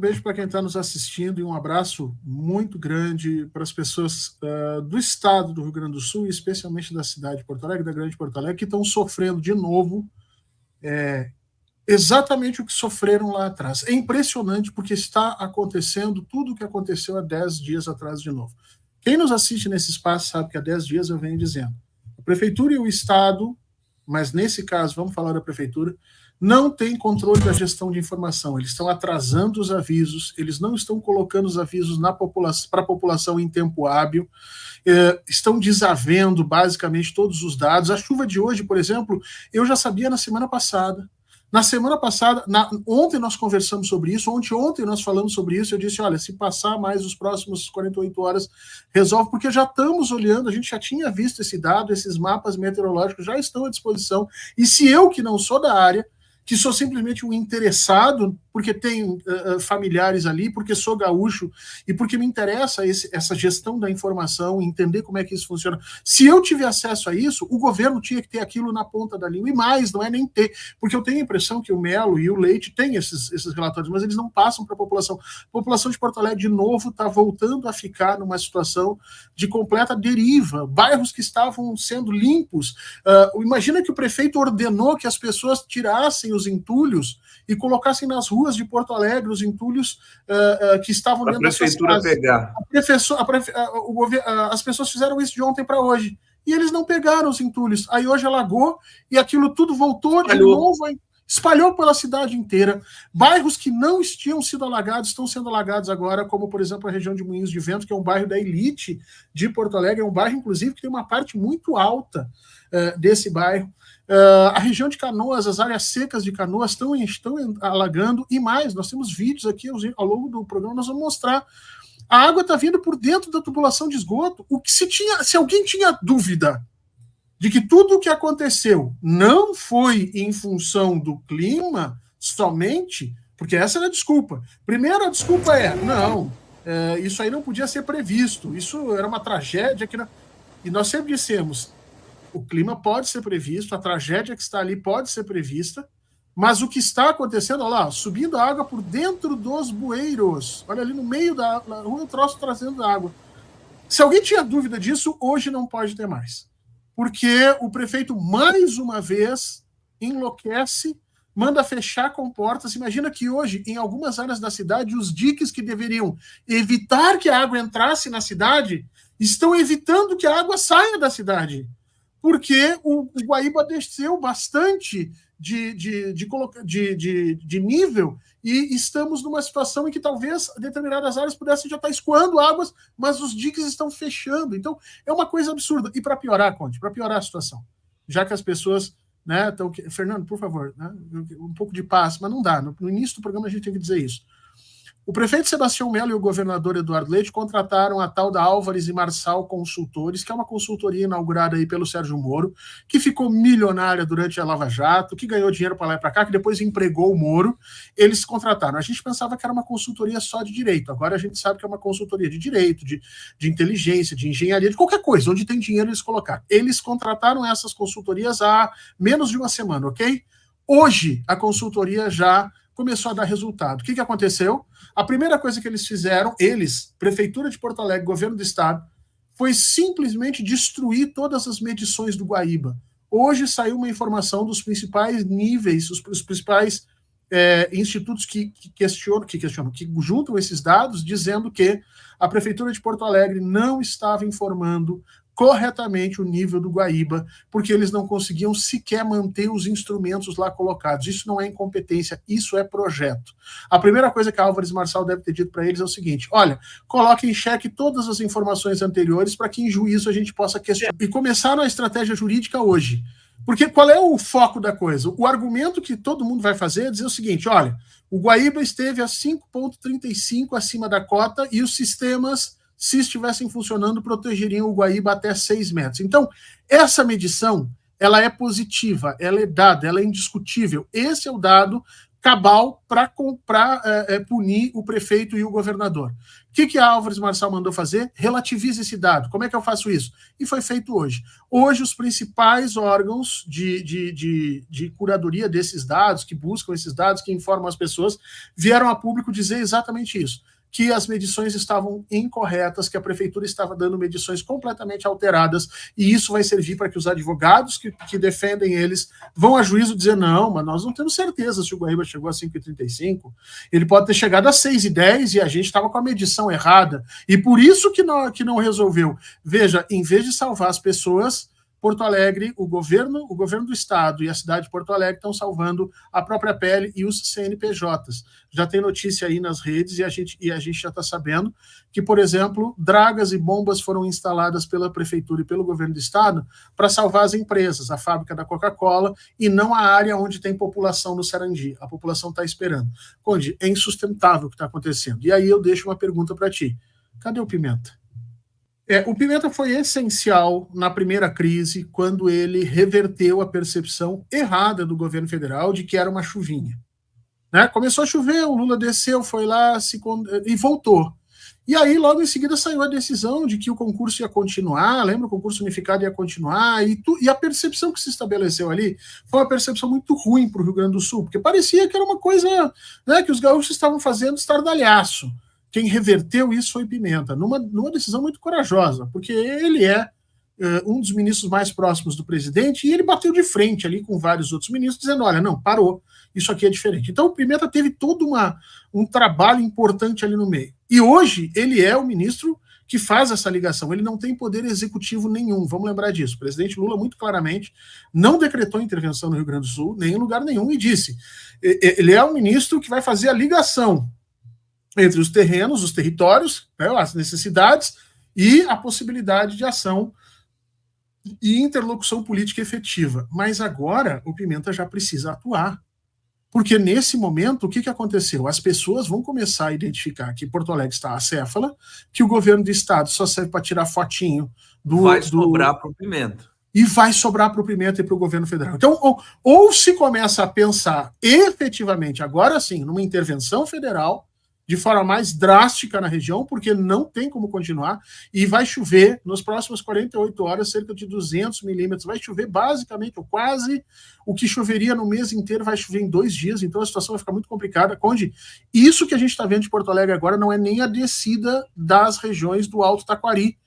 beijo para quem está nos assistindo e um abraço muito grande para as pessoas do estado do Rio Grande do Sul, e especialmente da cidade de Porto Alegre, da grande Porto Alegre, que estão sofrendo de novo exatamente o que sofreram lá atrás. É impressionante porque está acontecendo tudo o que aconteceu há 10 dias atrás de novo. Quem nos assiste nesse espaço sabe que há 10 dias eu venho dizendo: a Prefeitura e o Estado, mas nesse caso vamos falar da Prefeitura, não tem controle da gestão de informação. Eles estão atrasando os avisos, eles não estão colocando os avisos para a população em tempo hábil, estão desavendo basicamente todos os dados. A chuva de hoje, por exemplo, eu já sabia na semana passada. Ontem nós conversamos sobre isso, ontem nós falamos sobre isso, eu disse, olha, se passar mais os próximos 48 horas, resolve, porque já estamos olhando, a gente já tinha visto esse dado, esses mapas meteorológicos já estão à disposição, e se eu, que não sou da área, que sou simplesmente um interessado, porque tenho familiares ali, porque sou gaúcho, e porque me interessa essa gestão da informação, entender como é que isso funciona. Se eu tiver acesso a isso, o governo tinha que ter aquilo na ponta da língua, e mais, não é nem ter, porque eu tenho a impressão que o Melo e o Leite têm esses relatórios, mas eles não passam para a população. A população de Porto Alegre, de novo, está voltando a ficar numa situação de completa deriva. Bairros que estavam sendo limpos. Imagina que o prefeito ordenou que as pessoas tirassem os entulhos e colocassem nas ruas de Porto Alegre os entulhos que estavam dentro das suas casas. Pegar. As pessoas fizeram isso de ontem para hoje. E eles não pegaram os entulhos. Aí hoje alagou e aquilo tudo voltou de novo, espalhou pela cidade inteira. Bairros que não tinham sido alagados estão sendo alagados agora, como, por exemplo, a região de Moinhos de Vento, que é um bairro da elite de Porto Alegre, é um bairro, inclusive, que tem uma parte muito alta desse bairro. A região de Canoas, as áreas secas de Canoas estão alagando, e mais, nós temos vídeos aqui ao longo do programa, nós vamos mostrar. A água está vindo por dentro da tubulação de esgoto. Se alguém tinha dúvida de que tudo o que aconteceu não foi em função do clima somente, porque essa era a desculpa. Primeiro, a desculpa isso aí não podia ser previsto, isso era uma tragédia. E nós sempre dissemos, o clima pode ser previsto, a tragédia que está ali pode ser prevista, mas o que está acontecendo, olha lá, subindo a água por dentro dos bueiros, olha ali no meio da rua, um troço trazendo água. Se alguém tinha dúvida disso, hoje não pode ter mais. Porque o prefeito, mais uma vez, enlouquece, manda fechar comportas. Imagina que hoje, em algumas áreas da cidade, os diques que deveriam evitar que a água entrasse na cidade, estão evitando que a água saia da cidade. Porque o Guaíba desceu bastante de nível, e estamos numa situação em que talvez determinadas áreas pudessem já estar escoando águas, mas os diques estão fechando. Então, é uma coisa absurda. E para piorar, Conde, para piorar a situação, já que as pessoas estão... Fernando, por favor, um pouco de paz, mas não dá. No início do programa a gente tem que dizer isso. O prefeito Sebastião Melo e o governador Eduardo Leite contrataram a tal da Álvares e Marçal Consultores, que é uma consultoria inaugurada aí pelo Sérgio Moro, que ficou milionária durante a Lava Jato, que ganhou dinheiro para lá e para cá, que depois empregou o Moro. Eles contrataram. A gente pensava que era uma consultoria só de direito. Agora a gente sabe que é uma consultoria de direito, de inteligência, de engenharia, de qualquer coisa. Onde tem dinheiro, eles colocaram. Eles contrataram essas consultorias há menos de uma semana, ok? Hoje, a consultoria já começou a dar resultado. O que aconteceu? A primeira coisa que eles fizeram, Prefeitura de Porto Alegre, Governo do Estado, foi simplesmente destruir todas as medições do Guaíba. Hoje saiu uma informação dos principais níveis, os principais institutos que juntam esses dados, dizendo que a Prefeitura de Porto Alegre não estava informando corretamente o nível do Guaíba, porque eles não conseguiam sequer manter os instrumentos lá colocados. Isso não é incompetência, isso é projeto. A primeira coisa que a Álvares Marçal deve ter dito para eles é o seguinte: olha, coloque em xeque todas as informações anteriores para que em juízo a gente possa questionar. E começaram a estratégia jurídica hoje. Porque qual é o foco da coisa? O argumento que todo mundo vai fazer é dizer o seguinte: olha, o Guaíba esteve a 5,35 acima da cota e os sistemas, se estivessem funcionando, protegeriam o Guaíba até 6 metros. Então, essa medição, ela é positiva, ela é dada, ela é indiscutível. Esse é o dado cabal para punir o prefeito e o governador. O que a Álvares Marçal mandou fazer? Relativiza esse dado. Como é que eu faço isso? E foi feito hoje. Hoje, os principais órgãos de curadoria desses dados, que buscam esses dados, que informam as pessoas, vieram a público dizer exatamente isso, que as medições estavam incorretas, que a prefeitura estava dando medições completamente alteradas, e isso vai servir para que os advogados que defendem eles vão a juízo dizer, não, mas nós não temos certeza se o Guaíba chegou a 5,35, ele pode ter chegado a 6,10 e a gente estava com a medição errada, e por isso que não resolveu. Veja, em vez de salvar as pessoas, Porto Alegre, o governo do estado e a cidade de Porto Alegre estão salvando a própria pele e os CNPJs. Já tem notícia aí nas redes e a gente já está sabendo que, por exemplo, dragas e bombas foram instaladas pela prefeitura e pelo governo do estado para salvar as empresas, a fábrica da Coca-Cola e não a área onde tem população no Sarandi. A população está esperando. Conde, é insustentável o que está acontecendo. E aí eu deixo uma pergunta para ti. Cadê o Pimenta? O Pimenta foi essencial na primeira crise, quando ele reverteu a percepção errada do governo federal de que era uma chuvinha. Né? Começou a chover, o Lula desceu, foi lá e voltou. E aí, logo em seguida, saiu a decisão de que o concurso ia continuar, lembra? O concurso unificado ia continuar, e a percepção que se estabeleceu ali foi uma percepção muito ruim para o Rio Grande do Sul, porque parecia que era uma coisa, né, que os gaúchos estavam fazendo estardalhaço. Quem reverteu isso foi Pimenta, numa decisão muito corajosa, porque ele é um dos ministros mais próximos do presidente, e ele bateu de frente ali com vários outros ministros, dizendo, olha, não, parou, isso aqui é diferente. Então o Pimenta teve todo um trabalho importante ali no meio. E hoje ele é o ministro que faz essa ligação, ele não tem poder executivo nenhum, vamos lembrar disso. O presidente Lula, muito claramente, não decretou intervenção no Rio Grande do Sul, nem em lugar nenhum, e disse, ele é o ministro que vai fazer a ligação entre os terrenos, os territórios, né, as necessidades e a possibilidade de ação e interlocução política efetiva. Mas agora o Pimenta já precisa atuar. Porque nesse momento, o que aconteceu? As pessoas vão começar a identificar que Porto Alegre está acéfala, que o governo do estado só serve para tirar fotinho vai sobrar para o Pimenta. E vai sobrar para o Pimenta e para o governo federal. Então, ou se começa a pensar efetivamente, agora sim, numa intervenção federal, de forma mais drástica na região, porque não tem como continuar, e vai chover nas próximas 48 horas cerca de 200 milímetros, vai chover basicamente, ou quase, o que choveria no mês inteiro vai chover em 2 dias, então a situação vai ficar muito complicada. Conde, isso que a gente está vendo de Porto Alegre agora não é nem a descida das regiões do Alto Taquari,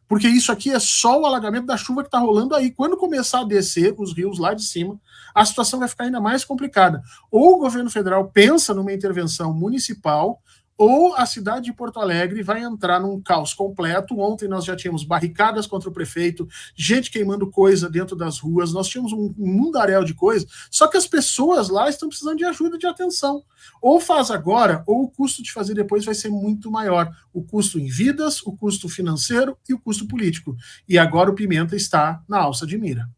porque isso aqui é só o alagamento da chuva que está rolando aí. Quando começar a descer os rios lá de cima, a situação vai ficar ainda mais complicada. Ou o governo federal pensa numa intervenção municipal, ou a cidade de Porto Alegre vai entrar num caos completo. Ontem nós já tínhamos barricadas contra o prefeito, gente queimando coisa dentro das ruas, nós tínhamos um mundaréu de coisa, só que as pessoas lá estão precisando de ajuda, de atenção. Ou faz agora, ou o custo de fazer depois vai ser muito maior. O custo em vidas, o custo financeiro e o custo político. E agora o Pimenta está na alça de mira.